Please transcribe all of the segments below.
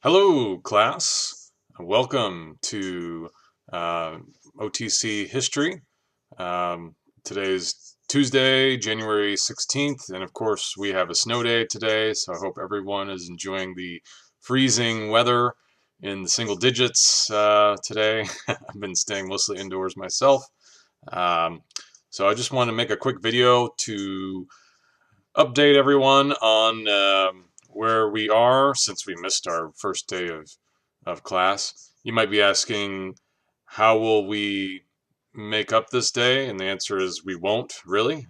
Hello, class. Welcome to OTC History. Today's Tuesday, January 16th, and of course, we have a snow day today, so I hope everyone is enjoying the freezing weather in the single digits today. I've been staying mostly indoors myself. Um, so I just want to make a quick video to update everyone on where we are since we missed our first day of class. You might be asking, how will we make up this day? And the answer is we won't really.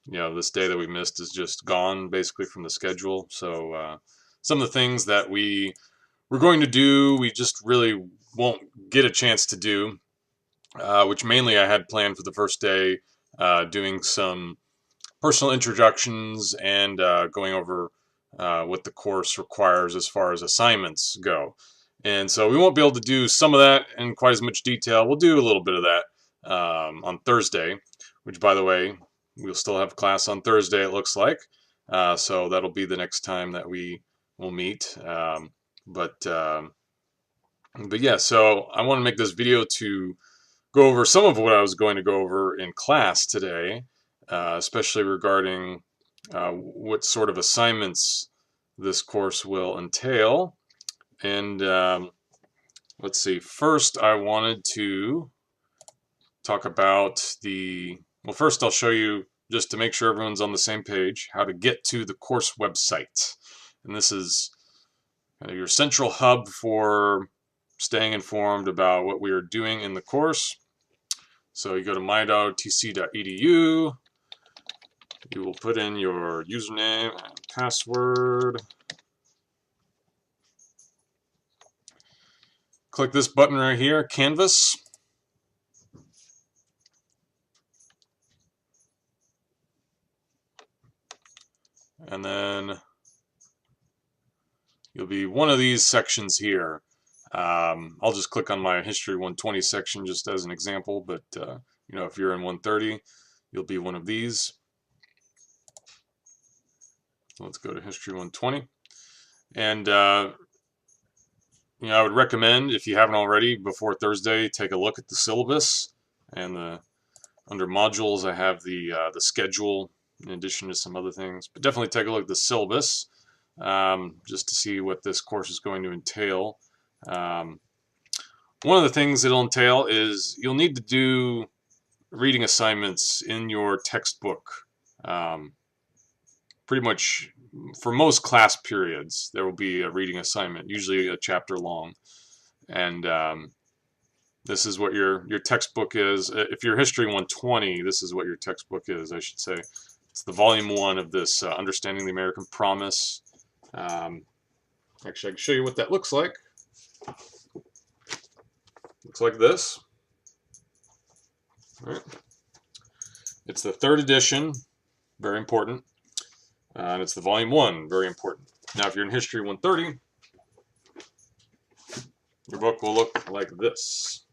This day that we missed is just gone basically from the schedule. So some of the things that we were going to do, we just really won't get a chance to do, which mainly I had planned for the first day, doing some personal introductions and going over what the course requires as far as assignments go. And so we won't be able to do some of that in quite as much detail. We'll do a little bit of that on Thursday, which, by the way, we'll still have class on Thursday, it looks like. So that'll be the next time that we will meet. But yeah, so I want to make this video to go over some of what I was going to go over in class today, especially regarding what sort of assignments this course will entail. And let's see, first I wanted to talk about well, first I'll show you, just to make sure everyone's on the same page, how to get to the course website. And this is kind of your central hub for staying informed about what we are doing in the course. So you go to my.otc.edu, you will put in your username and password. Click this button right here, Canvas. And then you'll be one of these sections here. I'll just click on my History 120 section just as an example, but if you're in 130, you'll be one of these. Let's go to History 120. And I would recommend, if you haven't already, before Thursday, take a look at the syllabus. And under modules, I have the schedule in addition to some other things. But definitely take a look at the syllabus just to see what this course is going to entail. One of the things it'll entail is you'll need to do reading assignments in your textbook. Pretty much for most class periods, there will be a reading assignment, usually a chapter long. And this is what your textbook is. If you're History 120, this is what your textbook is, I should say. It's the volume 1 of this Understanding the American Promise. Actually, I can show you what that looks like. Looks like this. All right. It's the 3rd edition, very important. And it's the volume 1, very important. Now, if you're in History 130, your book will look like this.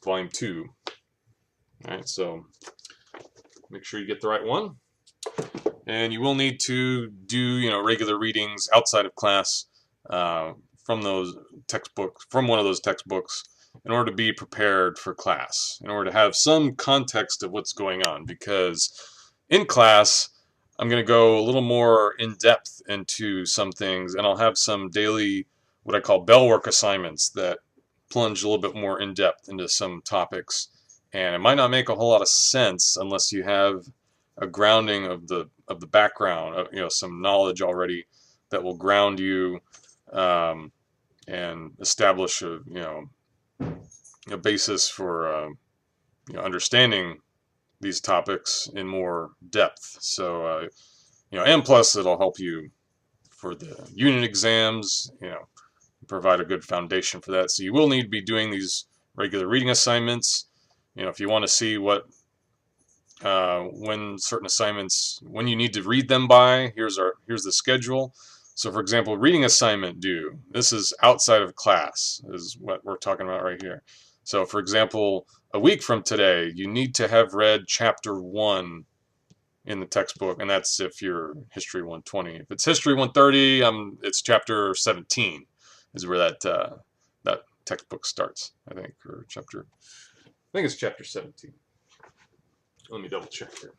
Volume 2. All right, so make sure you get the right one. And you will need to do, regular readings outside of class from one of those textbooks in order to be prepared for class, in order to have some context of what's going on. Because in class, I'm going to go a little more in depth into some things, and I'll have some daily, what I call bellwork assignments that plunge a little bit more in depth into some topics. And it might not make a whole lot of sense unless you have a grounding of the background, some knowledge already that will ground you and establish a basis for understanding these topics in more depth. So and plus it'll help you for the unit exams, provide a good foundation for that. So you will need to be doing these regular reading assignments. If you want to see what when certain assignments, when you need to read them by, here's the schedule. So for example, reading assignment due, this is outside of class, is what we're talking about right here. So for example, a week from today, you need to have read chapter 1 in the textbook, and that's if you're History 120. If it's History 130, it's chapter 17 is where that textbook starts, I think, or chapter. I think it's chapter 17. Let me double check here.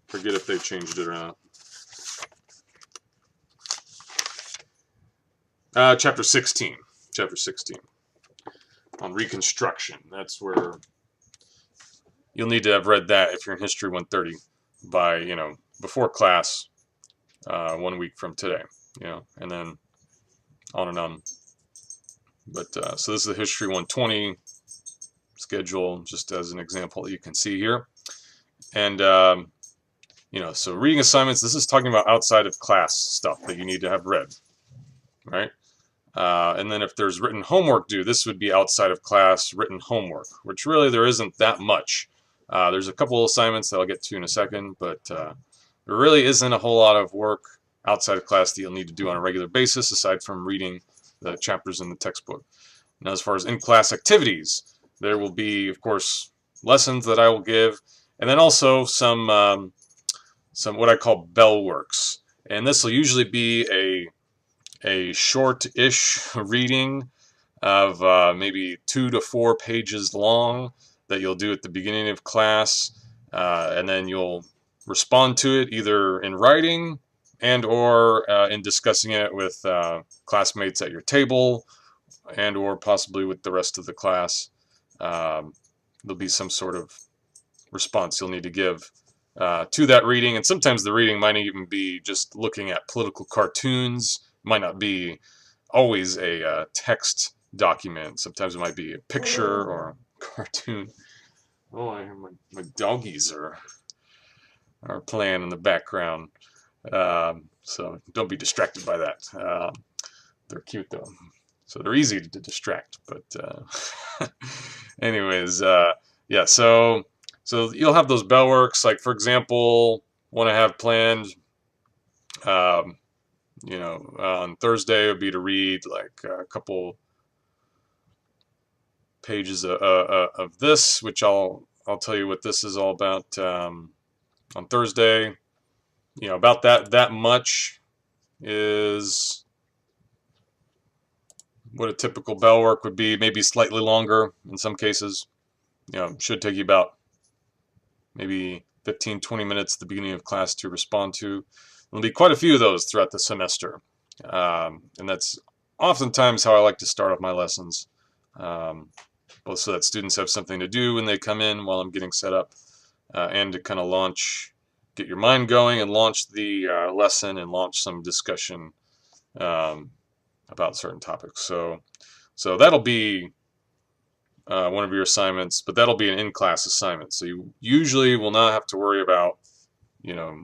Forget if they changed it or not. Chapter 16. Chapter 16 on Reconstruction. That's where you'll need to have read that if you're in History 130 by, before class, 1 week from today, and then on and on. But so this is the History 120 schedule, just as an example that you can see here. And, so reading assignments, this is talking about outside of class stuff that you need to have read, right? And then if there's written homework due, this would be outside of class written homework, which really there isn't that much. There's a couple of assignments that I'll get to in a second, but there really isn't a whole lot of work outside of class that you'll need to do on a regular basis, aside from reading the chapters in the textbook. Now, as far as in-class activities, there will be, of course, lessons that I will give, and then also some what I call bell works. And this will usually be a short-ish reading of maybe 2 to 4 pages long that you'll do at the beginning of class, and then you'll respond to it either in writing and or in discussing it with classmates at your table and or possibly with the rest of the class. There'll be some sort of response you'll need to give to that reading, and sometimes the reading might even be just looking at political cartoons. It might not be always a text document. Sometimes it might be a picture or a cartoon. Oh, I hear my doggies are playing in the background, so don't be distracted by that. They're cute though, so they're easy to distract. But anyways, yeah. So you'll have those bell works. Like for example, one I have planned, on Thursday would be to read like a couple pages of this, which I'll tell you what this is all about on Thursday. About that much is what a typical bell work would be, maybe slightly longer in some cases. Should take you about maybe 15-20 minutes at the beginning of class to respond to. There'll be quite a few of those throughout the semester, and that's oftentimes how I like to start off my lessons, both so that students have something to do when they come in while I'm getting set up, and to kind of get your mind going and launch the lesson and launch some discussion about certain topics. So that'll be one of your assignments, but that'll be an in-class assignment. So you usually will not have to worry about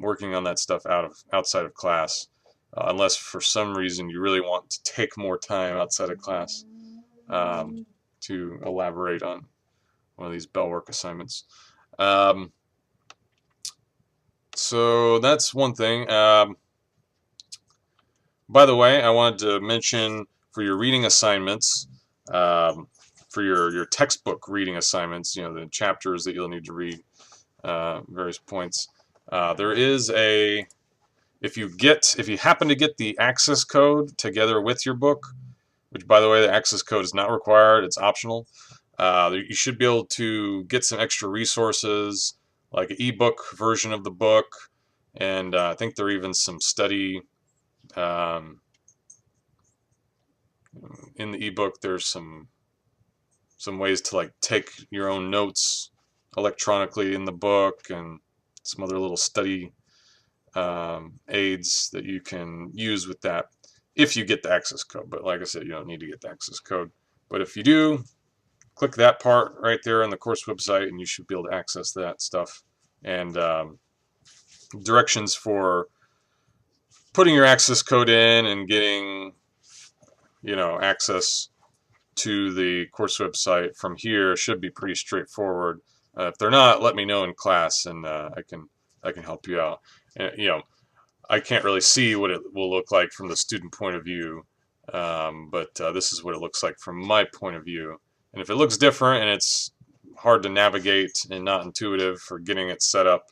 working on that stuff outside of class, unless for some reason you really want to take more time outside of class to elaborate on one of these bell work assignments. So that's one thing. By the way, I wanted to mention for your reading assignments, for your textbook reading assignments, the chapters that you'll need to read, various points. There is if you happen to get the access code together with your book, which by the way, the access code is not required, it's optional. You should be able to get some extra resources, like an ebook version of the book, and I think there are even some study in the ebook. There's some ways to take your own notes electronically in the book, and some other little study aids that you can use with that if you get the access code. But like I said, you don't need to get the access code. But if you do, click that part right there on the course website, and you should be able to access that stuff. And directions for putting your access code in and getting, access to the course website from here should be pretty straightforward. If they're not, let me know in class, and I can help you out. And, I can't really see what it will look like from the student point of view, but this is what it looks like from my point of view. And if it looks different and it's hard to navigate and not intuitive for getting it set up,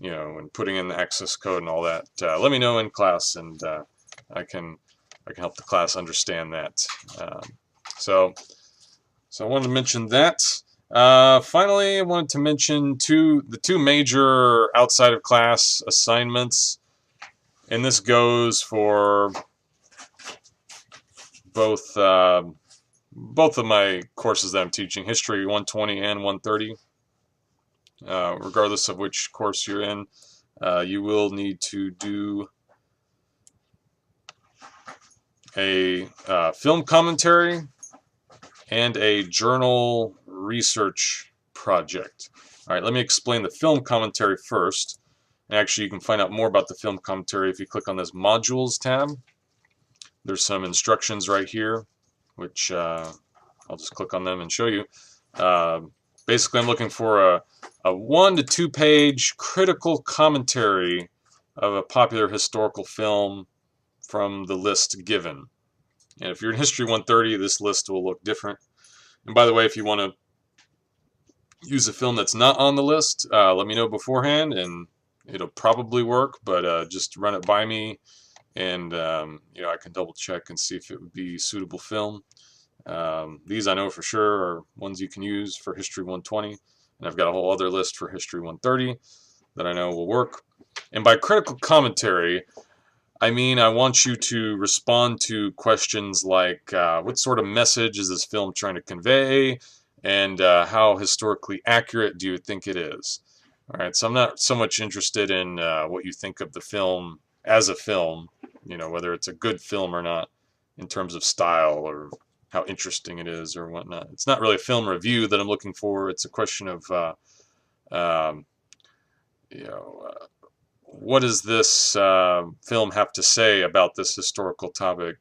and putting in the access code and all that, let me know in class, and I can help the class understand that. So I wanted to mention that. Finally, I wanted to mention the two major outside of class assignments, and this goes for both of my courses that I'm teaching, History 120 and 130. Regardless of which course you're in, you will need to do a film commentary and a journal research project. All right, let me explain the film commentary first. And actually, you can find out more about the film commentary if you click on this Modules tab. There's some instructions right here, which I'll just click on them and show you. Basically, I'm looking for a 1 to 2 page critical commentary of a popular historical film from the list given. And if you're in History 130, this list will look different. And by the way, if you want to use a film that's not on the list, let me know beforehand, and it'll probably work, but just run it by me, and I can double check and see if it would be suitable film. These I know for sure are ones you can use for History 120, and I've got a whole other list for History 130 that I know will work. And by critical commentary, I mean I want you to respond to questions like what sort of message is this film trying to convey, and how historically accurate do you think it is? All right, so I'm not so much interested in what you think of the film as a film, whether it's a good film or not in terms of style or how interesting it is or whatnot. It's not really a film review that I'm looking for. It's a question of, what does this film have to say about this historical topic?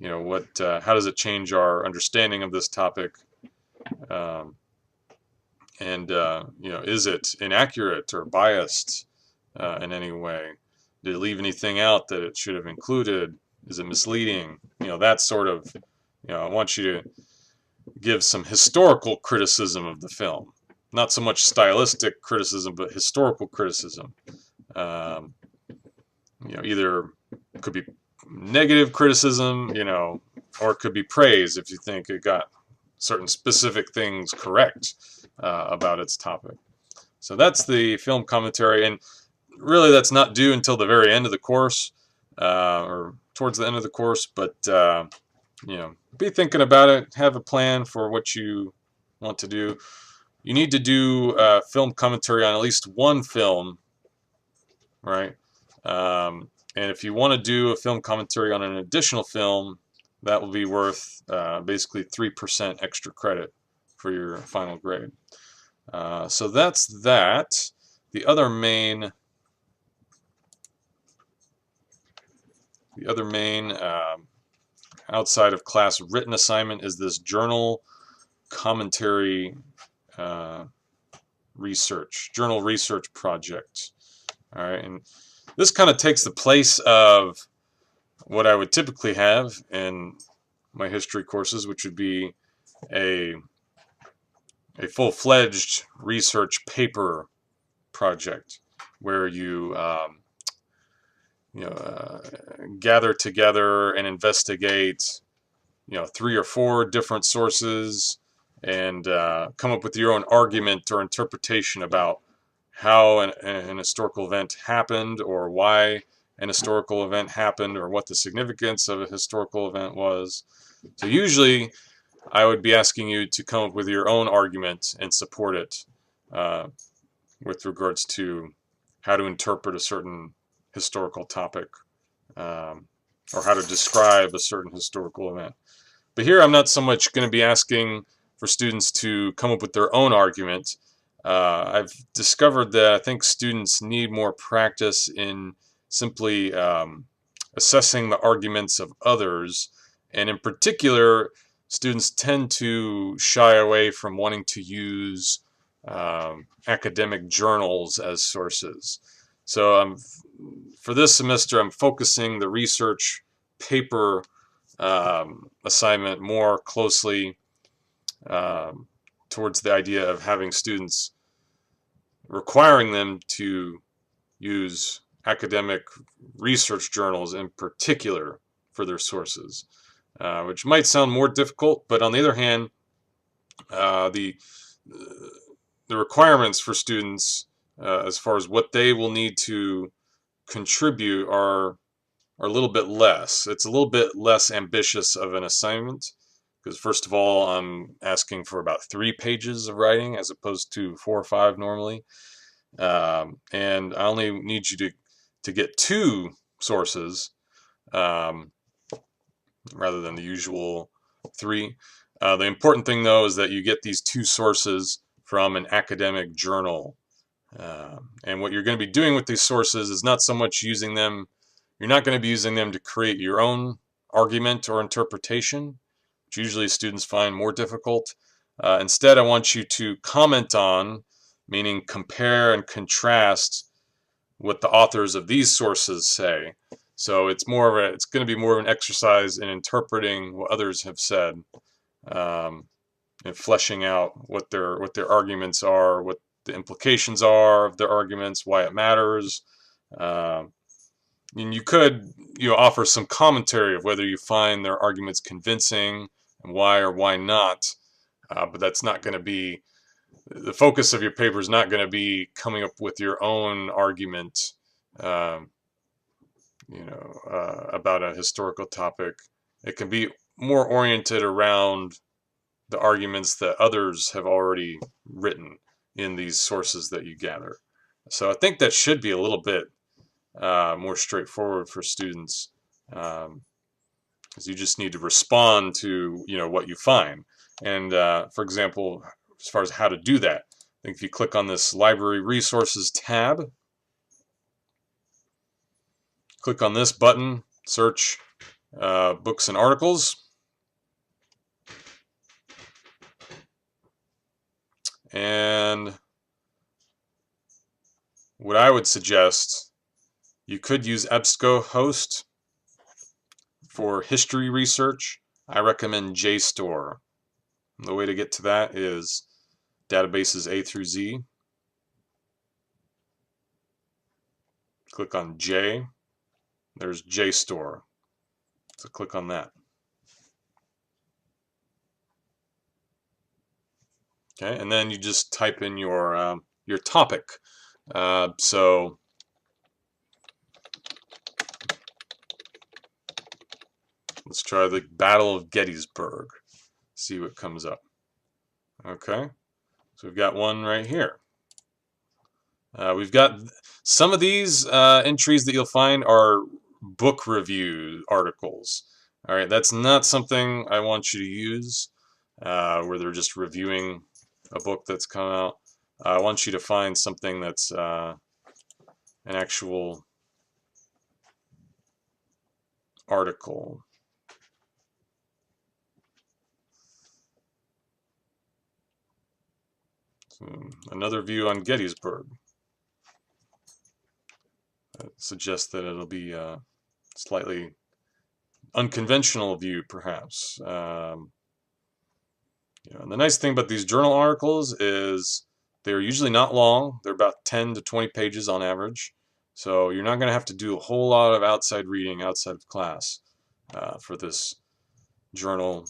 How does it change our understanding of this topic? Is it inaccurate or biased in any way? Did it leave anything out that it should have included? Is it misleading? That sort of, I want you to give some historical criticism of the film. Not so much stylistic criticism, but historical criticism. Either it could be negative criticism, or it could be praise if you think it got certain specific things correct about its topic. So that's the film commentary, and really that's not due until the very end of the course, or towards the end of the course, but be thinking about it, have a plan for what you want to do. You need to do film commentary on at least one film, right? And if you want to do a film commentary on an additional film, that will be worth basically 3% extra credit for your final grade. So that's that. The other main outside of class written assignment is this journal commentary journal research project. All right, and this kind of takes the place of what I would typically have in my history courses, which would be a full-fledged research paper project where you gather together and investigate 3 or 4 different sources and come up with your own argument or interpretation about how an historical event happened, or why an historical event happened, or what the significance of a historical event was. So usually I would be asking you to come up with your own argument and support it with regards to how to interpret a certain historical topic, or how to describe a certain historical event. But here I'm not so much going to be asking for students to come up with their own argument. I've discovered that I think students need more practice in simply assessing the arguments of others, and in particular, students tend to shy away from wanting to use academic journals as sources. So for this semester, I'm focusing the research paper assignment more closely towards the idea of having students, requiring them to use academic research journals in particular for their sources, which might sound more difficult, but on the other hand, the requirements for students as far as what they will need to contribute are a little bit less. It's a little bit less ambitious of an assignment because first of all, I'm asking for about 3 pages of writing as opposed to 4 or 5 normally. And I only need you to get 2 sources rather than the usual 3. The important thing though is that you get these 2 sources from an academic journal. And what you're going to be doing with these sources is not so much using them, you're not going to be using them to create your own argument or interpretation, which usually students find more difficult. Instead, I want you to comment on, meaning compare and contrast what the authors of these sources say. So it's going to be more of an exercise in interpreting what others have said, and fleshing out what their arguments are, what the implications are of their arguments, why it matters. And you could offer some commentary of whether you find their arguments convincing and why or why not. But that's not going to be the focus of your paper. Is not going to be coming up with your own argument, about a historical topic. It can be more oriented around the arguments that others have already written in these sources that you gather. So I think that should be a little bit more straightforward for students, because you just need to respond to what you find. And for example, as far as how to do that, I think if you click on this Library Resources tab, click on this button, search books and articles, and what I would suggest, you could use EBSCOhost for history research. I recommend JSTOR. The way to get to that is databases A through Z. Click on J. There's JSTOR. So click on that. Okay, and then you just type in your topic. So let's try the Battle of Gettysburg. See what comes up. Okay, so we've got one right here. We've got some of these entries that you'll find are book review articles. All right, that's not something I want you to use where they're just reviewing a book that's come out. I want you to find something that's an actual article. So another view on Gettysburg. That suggests that it'll be a slightly unconventional view, perhaps. And the nice thing about these journal articles is they're usually not long. They're about 10 to 20 pages on average. So you're not going to have to do a whole lot of outside reading outside of class for this journal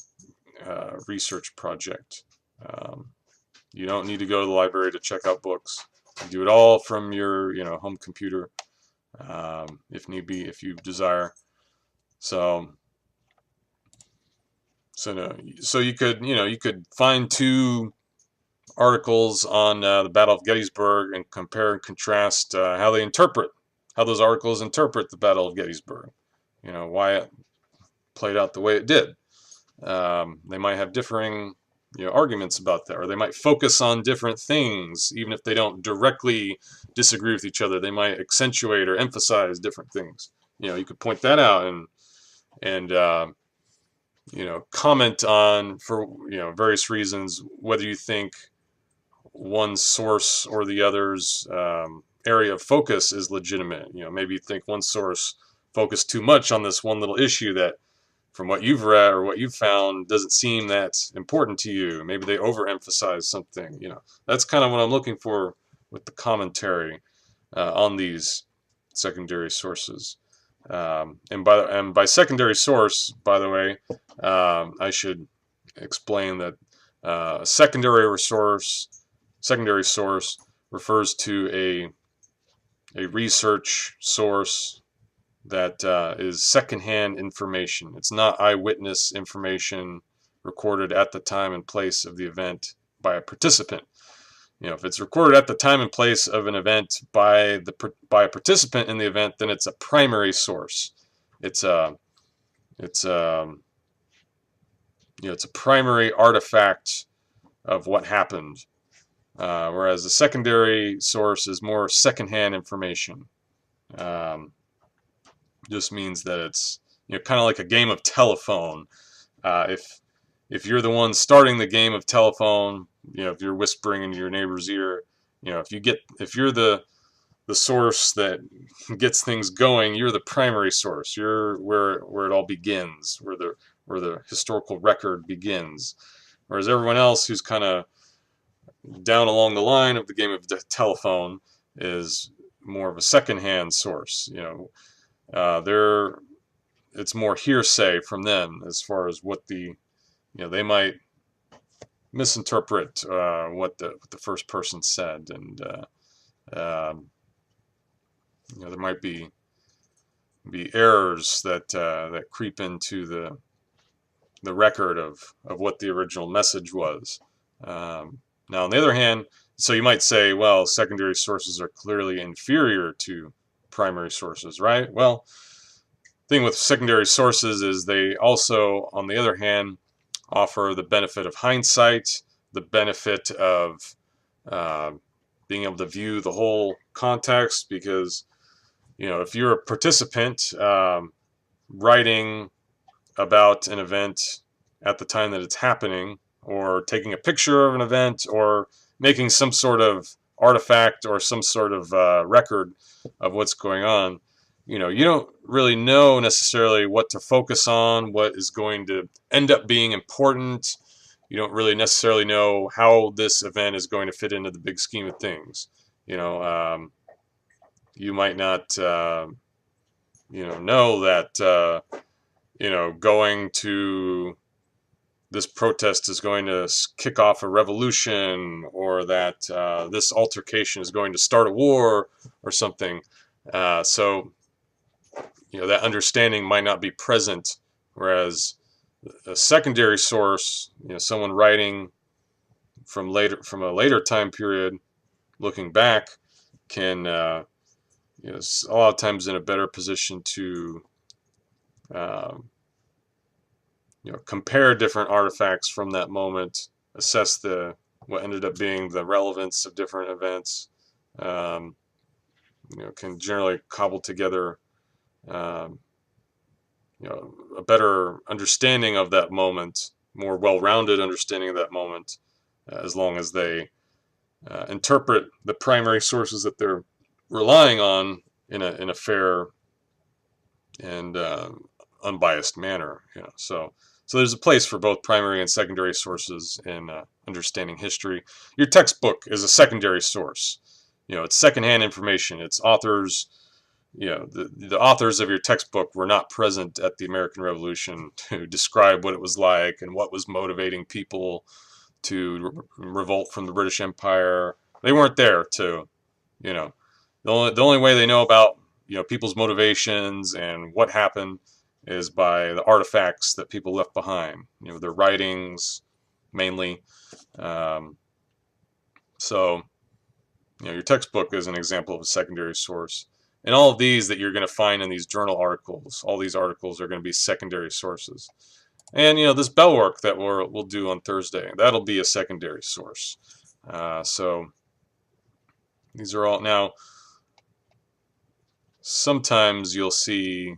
research project. You don't need to go to the library to check out books. You do it all from your home computer, if need be, if you desire. So you could find 2 articles on the Battle of Gettysburg and compare and contrast how those articles interpret the Battle of Gettysburg. Why it played out the way it did. They might have differing arguments about that, or they might focus on different things, even if they don't directly disagree with each other. They might accentuate or emphasize different things. You could point that out and comment on, for various reasons, whether you think one source or the other's area of focus is legitimate. Maybe you think one source focused too much on this one little issue that, from what you've read or what you've found, doesn't seem that important to you. Maybe they overemphasize something. That's kind of what I'm looking for with the commentary. on these secondary sources. And by secondary source, by the way, I should explain that secondary source refers to a research source that is secondhand information. It's not eyewitness information recorded at the time and place of the event by a participant. If it's recorded at the time and place of an event by a participant in the event, then it's a primary source. It's a it's a it's a primary artifact of what happened, whereas a secondary source is more secondhand information. Just means that it's kind of like a game of telephone. If you're the one starting the game of telephone, if you're whispering into your neighbor's ear, if you're the source that gets things going, you're the primary source. You're where it all begins, where the historical record begins. Whereas everyone else who's kind of down along the line of the game of the telephone is more of a secondhand source. It's more hearsay from them as far as what they might misinterpret what the first person said, and there might be errors that creep into the record of what the original message was. Now, on the other hand, so you might say, well, secondary sources are clearly inferior to primary sources, right? Well, the thing with secondary sources is they also, on the other hand, offer the benefit of hindsight, the benefit of being able to view the whole context, because if you're a participant writing about an event at the time that it's happening, or taking a picture of an event, or making some sort of artifact or some sort of record of what's going on, you don't really know necessarily what to focus on, what is going to end up being important. You don't really necessarily know how this event is going to fit into the big scheme of things. You might not know that going to this protest is going to kick off a revolution, or that this altercation is going to start a war or something. So that understanding might not be present, whereas a secondary source, someone writing from a later time period, looking back, can a lot of times in a better position to compare different artifacts from that moment, assess what ended up being the relevance of different events. Can generally cobble together a better understanding of that moment, more well-rounded understanding of that moment, as long as they interpret the primary sources that they're relying on in a fair and unbiased manner. So there's a place for both primary and secondary sources in understanding history. Your textbook is a secondary source. It's secondhand information. Its authors, the authors of your textbook were not present at the American Revolution to describe what it was like and what was motivating people to revolt from the British Empire. They weren't there to, the only way they know about people's motivations and what happened is by the artifacts that people left behind, their writings mainly. So your textbook is an example of a secondary source. And all of these that you're going to find in these journal articles, all these articles are going to be secondary sources. And this bell work that we'll do on Thursday, that'll be a secondary source. So these are all. Now, sometimes you'll see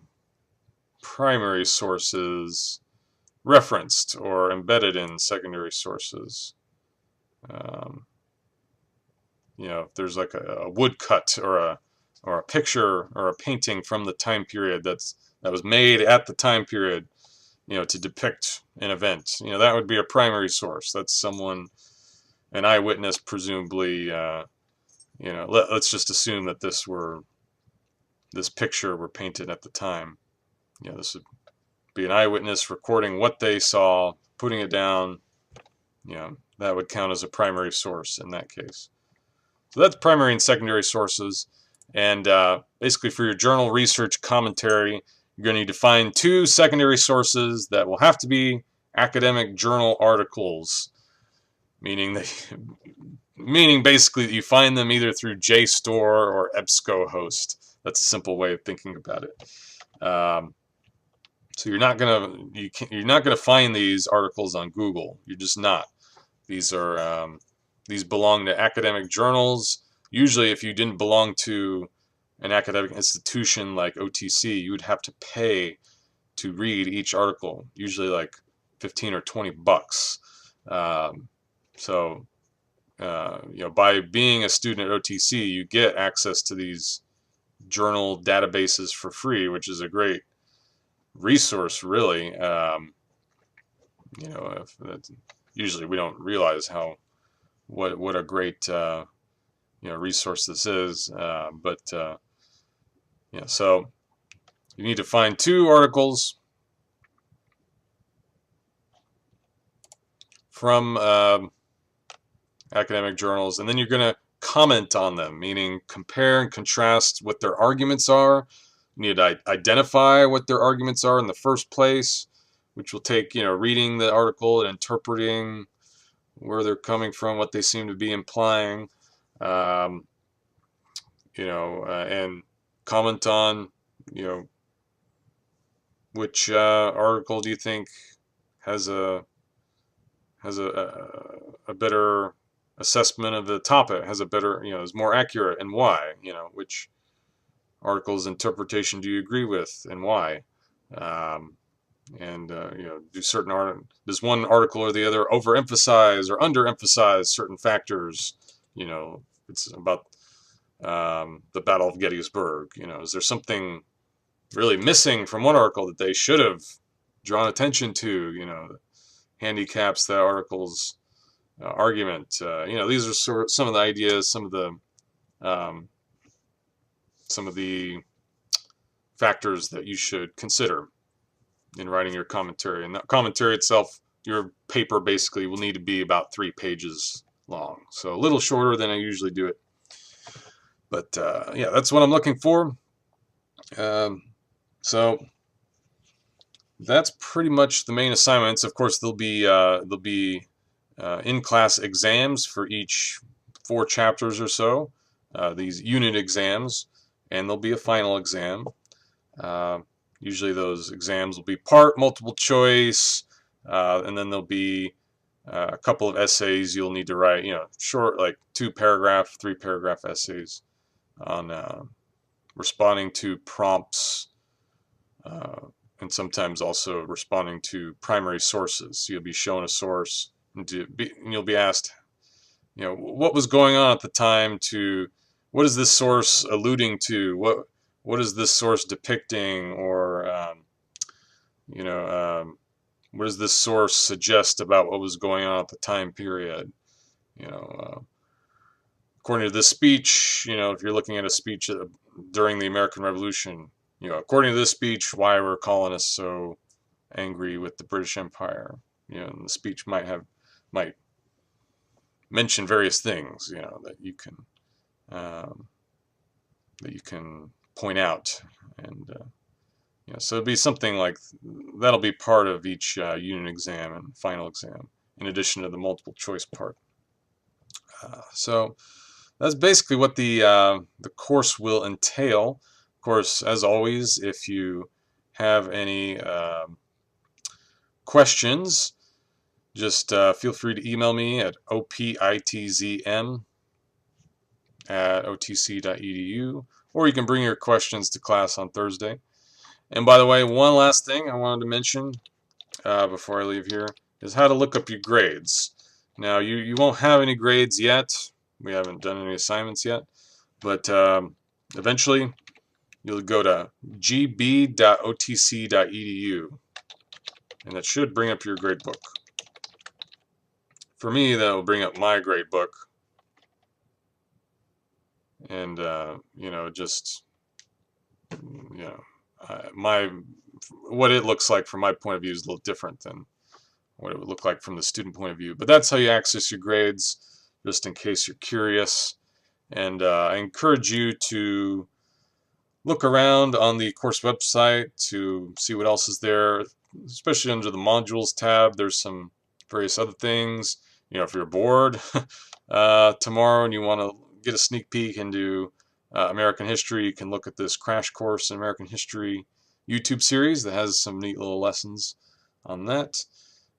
primary sources referenced or embedded in secondary sources. If there's like a woodcut or a picture or a painting from the time period that was made at the time period, to depict an event, that would be a primary source. That's an eyewitness, presumably, let's just assume that this picture were painted at the time. This would be an eyewitness recording what they saw, putting it down. That would count as a primary source in that case. So that's primary and secondary sources. And basically for your journal research commentary, you're going to need to find 2 secondary sources that will have to be academic journal articles, meaning basically that you find them either through JSTOR or EBSCOhost. That's a simple way of thinking about it. So you're not gonna find these articles on Google. You're just not. These belong to academic journals. Usually, if you didn't belong to an academic institution like OTC, you would have to pay to read each article. Usually, like $15 or $20. By being a student at OTC, you get access to these journal databases for free, which is a great resource, really. Usually we don't realize what a great resource this is, so you need to find 2 articles from academic journals, and then you're going to comment on them, meaning compare and contrast what their arguments are. You need to identify what their arguments are in the first place, which will take reading the article and interpreting where they're coming from, what they seem to be implying, and comment on which article do you think has a better assessment of the topic, has a better is more accurate, and why. Which article's interpretation do you agree with, and why? Do certain does one article or the other overemphasize or underemphasize certain factors? It's about the Battle of Gettysburg. Is there something really missing from one article that they should have drawn attention to? That handicaps that article's argument. These are some of the ideas, some of the factors that you should consider in writing your commentary. And that commentary itself, your paper basically will need to be about 3 pages long. So a little shorter than I usually do it. But that's what I'm looking for. So that's pretty much the main assignments. Of course, there'll be in-class exams for each 4 chapters or so, these unit exams, and there'll be a final exam. Usually those exams will be part multiple choice, and then there'll be a couple of essays you'll need to write, short, like 2-paragraph, 3-paragraph essays on responding to prompts, and sometimes also responding to primary sources. So you'll be shown a source, and you'll be asked, what was going on at the time, what is this source alluding to? What is this source depicting? Or, what does this source suggest about what was going on at the time period? According to this speech, if you're looking at a speech during the American Revolution, according to this speech, why were colonists so angry with the British Empire? And the speech might mention various things, that you can point out, and so it'll be something like that'll be part of each unit exam and final exam, in addition to the multiple choice part. So that's basically what the course will entail. Of course, as always, if you have any questions, just feel free to email me at opitzm@otc.edu, or you can bring your questions to class on Thursday. And by the way, one last thing I wanted to mention before I leave here is how to look up your grades. Now, you won't have any grades yet. We haven't done any assignments yet. But eventually, you'll go to gb.otc.edu, and that should bring up your gradebook. For me, that will bring up my gradebook. and you know, just you know, my what it looks like from my point of view is a little different than what it would look like from the student point of view. But that's how you access your grades, just in case you're curious. And I encourage you to look around on the course website to see what else is there, especially under the modules tab. There's some various other things. You know, if you're bored tomorrow and you want to get a sneak peek into American history, you can look at this crash course in American history YouTube series that has some neat little lessons on that.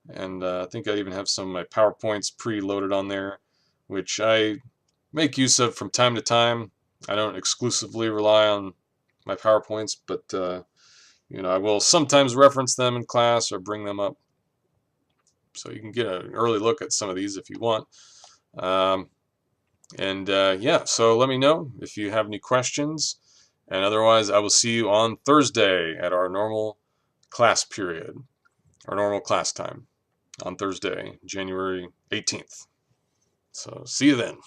And I think I even have some of my PowerPoints pre-loaded on there, which I make use of from time to time. I don't exclusively rely on my PowerPoints, but you know, I will sometimes reference them in class or bring them up, so you can get an early look at some of these if you want. Yeah, so let me know if you have any questions, and otherwise I will see you on Thursday at our normal class period, our normal class time on Thursday, January 18th. So see you then.